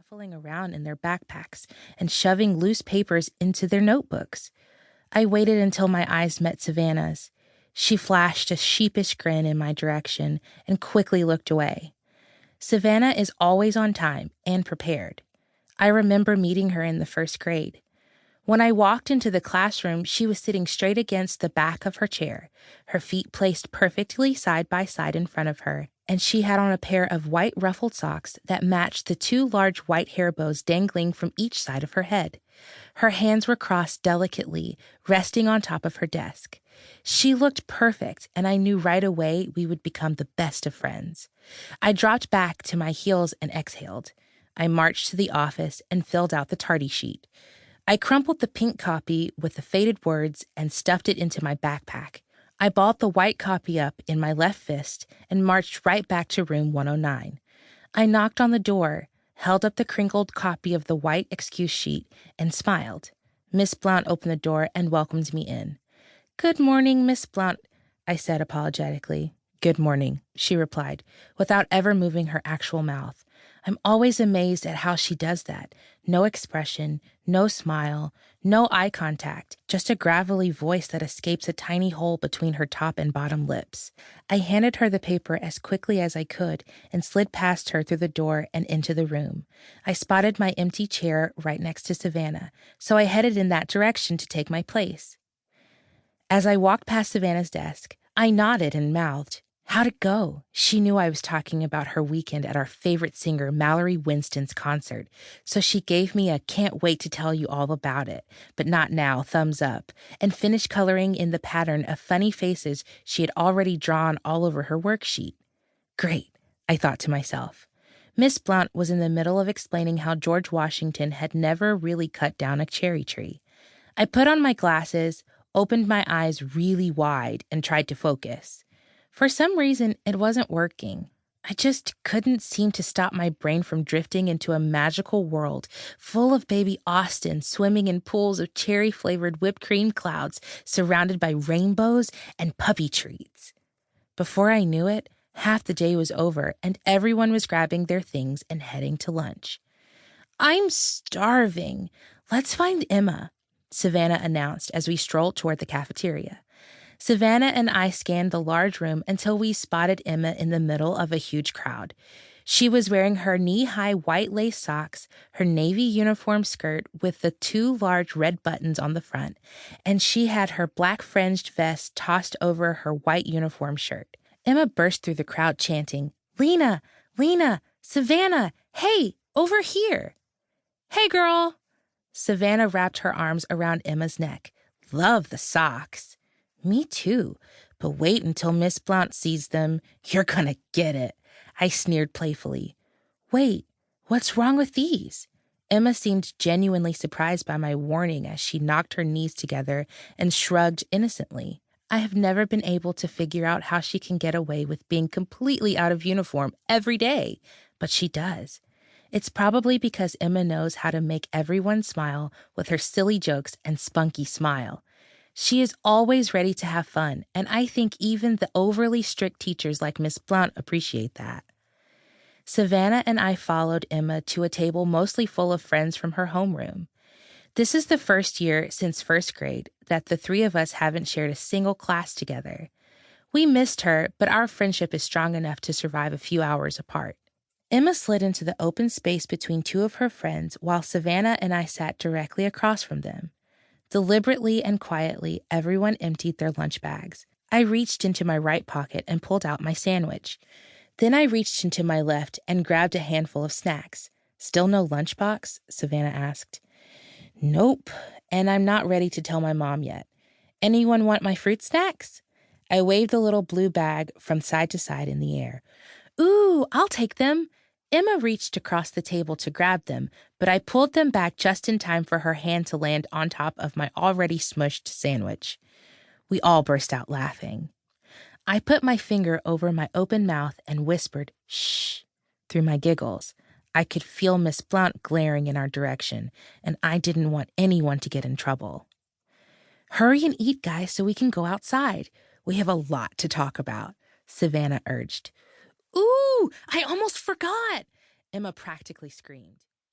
shuffling around in their backpacks and shoving loose papers into their notebooks. I waited until my eyes met Savannah's. She flashed a sheepish grin in my direction and quickly looked away. Savannah is always on time and prepared. I remember meeting her in the first grade. When I walked into the classroom, she was sitting straight against the back of her chair, her feet placed perfectly side by side in front of her, and she had on a pair of white ruffled socks that matched the two large white hair bows dangling from each side of her head. Her hands were crossed delicately, resting on top of her desk. She looked perfect, and I knew right away we would become the best of friends. I dropped back to my heels and exhaled. I marched to the office and filled out the tardy sheet. I crumpled the pink copy with the faded words and stuffed it into my backpack. I balled the white copy up in my left fist and marched right back to room 109. I knocked on the door, held up the crinkled copy of the white excuse sheet, and smiled. Miss Blount opened the door and welcomed me in. "Good morning, Miss Blount," I said apologetically. "Good morning," she replied, without ever moving her actual mouth. I'm always amazed at how she does that. No expression, no smile, no eye contact, just a gravelly voice that escapes a tiny hole between her top and bottom lips. I handed her the paper as quickly as I could and slid past her through the door and into the room. I spotted my empty chair right next to Savannah, so I headed in that direction to take my place. As I walked past Savannah's desk, I nodded and mouthed, "How'd it go?" She knew I was talking about her weekend at our favorite singer Mallory Winston's concert, so she gave me a "can't wait to tell you all about it, but not now" thumbs up, and finished coloring in the pattern of funny faces she had already drawn all over her worksheet. Great, I thought to myself. Miss Blount was in the middle of explaining how George Washington had never really cut down a cherry tree. I put on my glasses, opened my eyes really wide, and tried to focus. For some reason, it wasn't working. I just couldn't seem to stop my brain from drifting into a magical world full of baby Austin swimming in pools of cherry-flavored whipped cream clouds surrounded by rainbows and puppy treats. Before I knew it, half the day was over and everyone was grabbing their things and heading to lunch. "I'm starving. Let's find Emma," Savannah announced as we strolled toward the cafeteria. Savannah and I scanned the large room until we spotted Emma in the middle of a huge crowd. She was wearing her knee-high white lace socks, her navy uniform skirt with the two large red buttons on the front, and she had her black fringed vest tossed over her white uniform shirt. Emma burst through the crowd chanting, "Lena! Lena! Savannah! Hey, over here!" "Hey, girl!" Savannah wrapped her arms around Emma's neck. "Love the socks." "Me too, but wait until Miss Blount sees them. You're gonna get it," I sneered playfully. "Wait, what's wrong with these?" Emma seemed genuinely surprised by my warning as she knocked her knees together and shrugged innocently. I have never been able to figure out how she can get away with being completely out of uniform every day, but she does. It's probably because Emma knows how to make everyone smile with her silly jokes and spunky smile. She is always ready to have fun, and I think even the overly strict teachers like Miss Blount appreciate that. Savannah and I followed Emma to a table mostly full of friends from her homeroom. This is the first year since first grade that the three of us haven't shared a single class together. We missed her, but our friendship is strong enough to survive a few hours apart. Emma slid into the open space between two of her friends while Savannah and I sat directly across from them. Deliberately and quietly, everyone emptied their lunch bags. I reached into my right pocket and pulled out my sandwich. Then I reached into my left and grabbed a handful of snacks. "Still no lunchbox?" Savannah asked. "Nope, and I'm not ready to tell my mom yet. Anyone want my fruit snacks?" I waved the little blue bag from side to side in the air. "Ooh, I'll take them." Emma reached across the table to grab them, but I pulled them back just in time for her hand to land on top of my already smushed sandwich. We all burst out laughing. I put my finger over my open mouth and whispered, "Shh," through my giggles. I could feel Miss Blount glaring in our direction, and I didn't want anyone to get in trouble. "Hurry and eat, guys, so we can go outside. We have a lot to talk about," Savannah urged. "Ooh, I almost forgot!" Emma practically screamed.